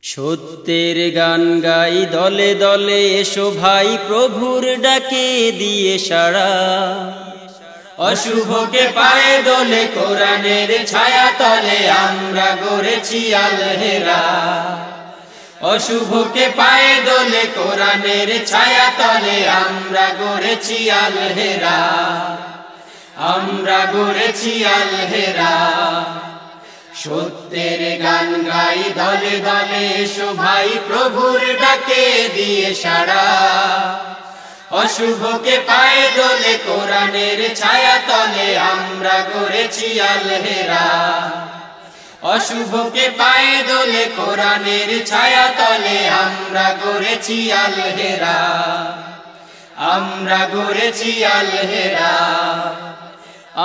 সত্যের গান গাই দলে দলে এসো ভাই, প্রভুর ডাকে দিয়ে সাড়া। অশুভকে পায়ে দোলে কোরআনের ছায়া তলে আমরা গড়েছি আল হেরা। অশুভকে পায়ে দোলে কোরআনের ছায়া তলে আমরা গড়েছি আল হেরা। আমরা গড়েছি আল হেরা। সত্যের গান গাই দলে দলে এসো ভাই, প্রভুর ডাকে দিয়ে সাড়া। অশুভকে পায়ে দোলে কোরআনের ছায়া তলে আমরা গড়েছি আল হেরা। অশুভকে পায়ে দোলে কোরআনের ছায়া তলে আমরা গড়েছি আল হেরা। আমরা গড়েছি আল হেরা।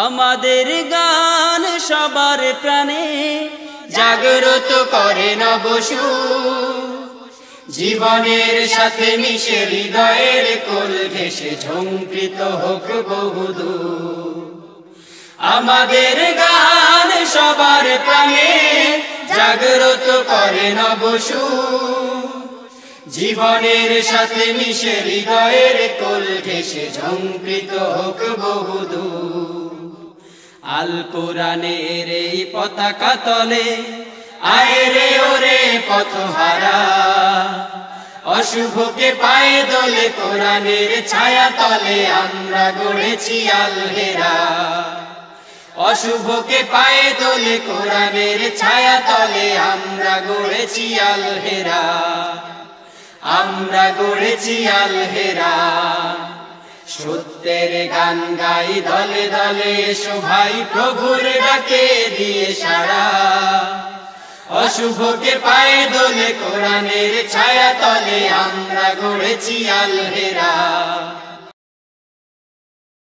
আমাদের গান সবার প্রাণে জাগ্রত করে নবসুর। জীবনের সাথে মিশে হৃদয়ের কোল ঘেঁষে ঝঙ্কৃত হোক বহুদূর। আমাদের গান সবার প্রাণে জাগ্রত করে নবসুর। জীবনের সাথে মিশে হৃদয়ের কোল ঘেঁষে ঝঙ্কৃত হোক বহুদূর। আল কোরআনের এই পতাকা তলে আয় রে ওরে পথহারা। অশুভকে পায়ে দোলে কোরআনের ছায়া তলে আমরা গড়েছি আল হেরা। অশুভকে পায়ে দোলে কোরআনের ছায়া তলে আমরা গড়েছি আল হেরা। আমরা গড়েছি আল হেরা। সত্যের গান গাই দলে দলে এসো ভাই, প্রভুর ডাকে দিয়ে সাড়া। অশুভকে পায়ে দোলে কোরআনের ছায়া তলে আমরা গড়েছি আল হেরা।